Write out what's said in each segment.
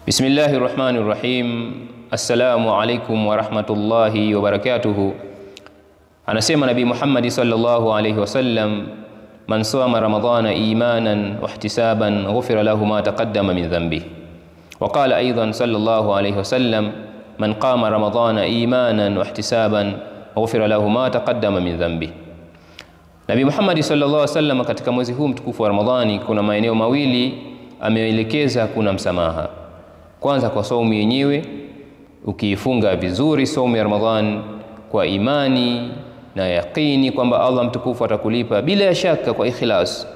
Bismillahirrahmanirrahim. Assalamu alaikum wa rahmatullahi wa barakatuhu. Anasema Nabii Muhammad sallallahu alayhi wasallam, man sama ramadhana imanan wa ihtisaban ghufira lahu ma taqaddama min dhanbihi. Wa qala aidan sallallahu alayhi wasallam, man qama ramadhana imanan wa ihtisaban ghufira lahu ma taqaddama min dhanbihi. Nabii Muhammad sallallahu alayhi wasallam katika mwezi huu mtukufu wa Ramadhani kuna maeneo mawili ameelekeza kuna msamaha. Kwanza kwa saumu yenyewe, ukiifunga vizuri saumu ya Ramadhan kwa imani na yaqini kwamba Allah mtukufu atakulipa bila shaka kwa ikhlas,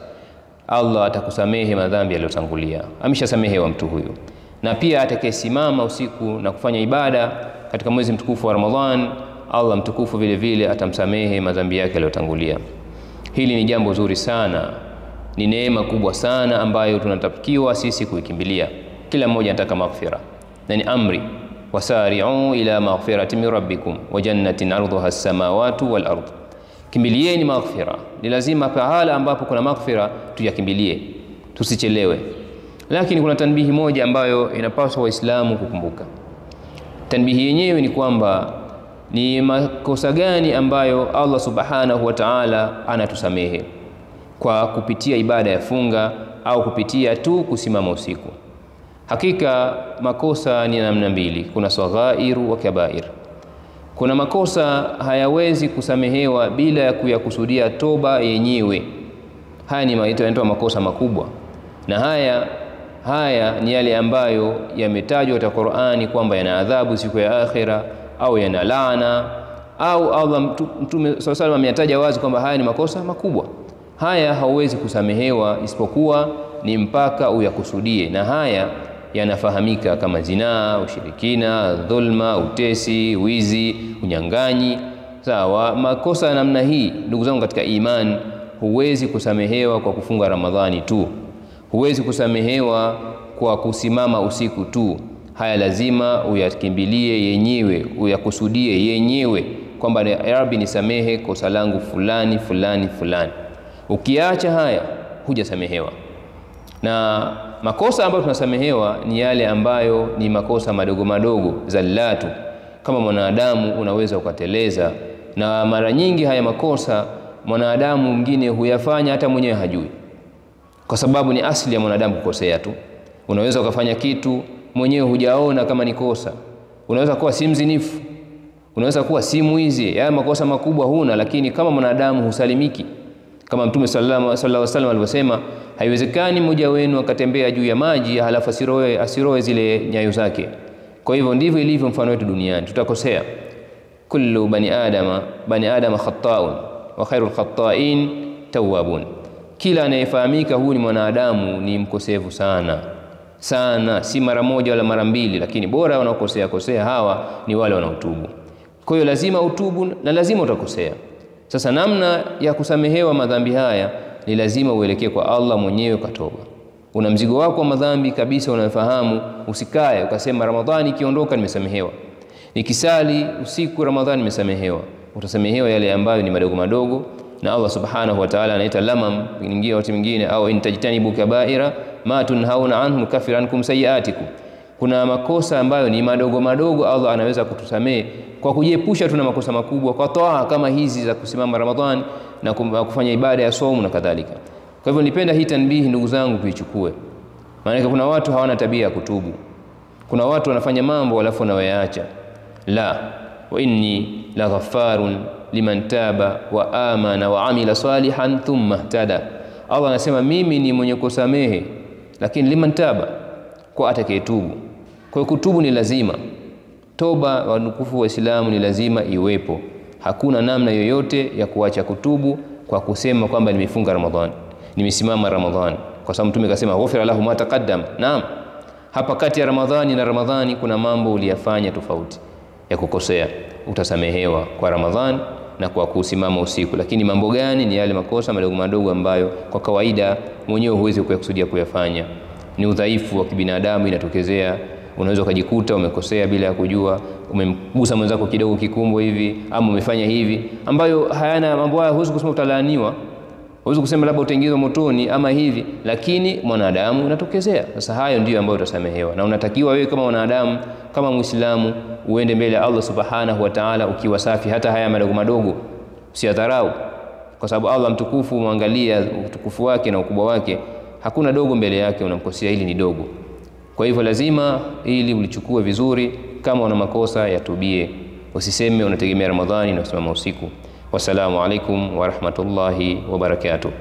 Allah atakusamehe madhambi yaliyotangulia, ameshasamehewa mtu huyo. Na pia atakayesimama usiku na kufanya ibada katika mwezi mtukufu wa Ramadhan, Allah mtukufu vile vile atamsamehe madhambi yake yaliyotangulia. Hili ni jambo zuri sana, ni neema kubwa sana ambayo tunatakiwa sisi kuikimbilia. Kila mmoja anataka maghfira, na ni amri, wasari'u ila maghfirati min rabbikum wa jannatin 'arduha as-samawati wal ard. Kimbilieni maghfira, ni lazima pahala ambapo kuna maghfira tuyakimbilie, tusichelewe. Lakini kuna tanbihi moja ambayo inapaswa waislamu kukumbuka. Tanbihi yenyewe ni kwamba ni makosa gani ambayo Allah subhanahu wa ta'ala anatusamehe kwa kupitia ibada ya funga au kupitia tu kusimama usiku. Hakika makosa ni namna mbili, kuna saghairu wa kabair. Kuna makosa hayawezi kusamehewa bila ya kuyakusudia toba yenyewe. Haya ni yanaitwa makosa makubwa, na haya ni yale ambayo yametajwa katika Qur'ani kwamba yana adhabu siku ya akhira au yana laana, au Allah Mtume SAW ameyataja wazi kwamba haya ni makosa makubwa. Haya hauwezi kusamehewa isipokuwa ni mpaka uyakusudie, na haya yanafahamika kama zinaa, ushirikina, dhulma, utesi, wizi, unyang'anyi. Sawa, makosa ya namna hii ndugu zangu katika iman huwezi kusamehewa kwa kufunga Ramadhani tu, huwezi kusamehewa kwa kusimama usiku tu. Haya lazima uyakimbilie yenyewe, uyakusudie yenyewe kwamba ya Rabbi nisamehe kosa langu fulani fulani fulani. Ukiacha haya hujasamehewa. Na makosa ambayo tunasamehewa ni yale ambayo ni makosa madogo madogo, zallatu. Kama mwanadamu unaweza ukateleza, na mara nyingi haya makosa mwanadamu mwingine huyafanya hata mwenyewe hajui, kwa sababu ni asili ya mwanadamu kukosea tu. Unaweza ukafanya kitu mwenyewe hujaona kama ni kosa. Unaweza kuwa si mzinifu, unaweza kuwa si mwizi, haya makosa makubwa huna, lakini kama mwanadamu husalimiki. Kama Mtume sallallahu alaihi wasallam alivyosema, haiwezekani mmoja wenu akatembea juu ya maji halafu asiroe zile nyayo zake. Kwa hivyo ndivyo ilivyo mfano wetu duniani, tutakosea. Kullu bani adama khata'un wa khairul khata'in tawwabun. Kila anayefahamika huyu ni mwanadamu ni mkosefu sana sana, si mara moja wala mara mbili, lakini bora wanaokosea hawa ni wale wanaotubu. Kwa hiyo lazima utubu na lazima utakosea. Sasa namna ya kusamehewa madhambi haya ni lazima uelekee kwa Allah mwenyewe kwa toba. Una mzigo wako wa madhambi kabisa unafahamu, usikae ukasema Ramadhani ikiondoka nimesamehewa, nikisali usiku Ramadhani nimesamehewa. Utasamehewa yale ambayo ni madogo madogo, na Allah subhanahu wa ta'ala anaita lamam nyingine watu mwingine, au intajtanibu kabaira ma tunhauna anhu kafirankum sayiatikum. Kuna makosa ambayo ni madogo madogo Allah anaweza kutusamehe kwa kujiepusha tuna makosa makubwa, kwa toa kama hizi za kusimama Ramadhani na kufanya ibada ya saumu na kadhalika. Kwa hivyo nipenda hii tanbihi ndugu zangu tuichukue, maana kuna watu hawana tabia ya kutubu. Kuna watu wanafanya mambo alafu wanayaacha. La, wa inni la ghaffarun liman taba wa amana wa amila salihan thumma ihtada. Allah anasema mimi ni mwenye kusamehe, lakini liman taba, kwa atakayetubu. Kwa hiyo kutubu ni lazima. Toba wanukufu wa Islamu ni lazima iwepo. Hakuna namna yoyote ya kuacha kutubu kwa kusema kwamba nimefunga Ramadhani, nimesimama Ramadhani, kwa sababu Mtume akasema ghufira lahu ma taqaddam. Naam, hapa kati ya Ramadhani na Ramadhani kuna mambo uliyafanya tofauti ya kukosea, utasamehewa kwa Ramadhani na kwa kusimama usiku. Lakini mambo gani? Ni yale makosa madogo madogo ambayo kwa kawaida mwenyewe huwezi kuyakusudia kuyafanya. Ni udhaifu wa kibinadamu inatokezea. Unaweza ukajikuta umekosea bila ya kujua, umemgusa mwenzako kidogo kikumbo hivi, ama umefanya hivi ambayo hayana mambo haya, huwezi kusema utalaaniwa. Huwezi kusema labda utaingizwa motoni ama hivi, lakini mwanadamu unatokezea. Sasa hayo ndio ambayo utasamehewa, na unatakiwa wewe kama mwanadamu, kama Muislamu, uende mbele ya Allah subhanahu wa ta'ala ukiwa safi. Hata haya madogo madogo usiyadharau, kwa sababu Allah mtukufu, muangalia utukufu wake na ukubwa wake, hakuna dogo mbele yake unamkosea, hili ni dogo. Kwa hivyo lazima ili ulichukue vizuri, kama una makosa yatubie, usiseme unategemea Ramadhani na kusimama usiku. Wassalamu alaikum wa rahmatullahi wa barakatuh.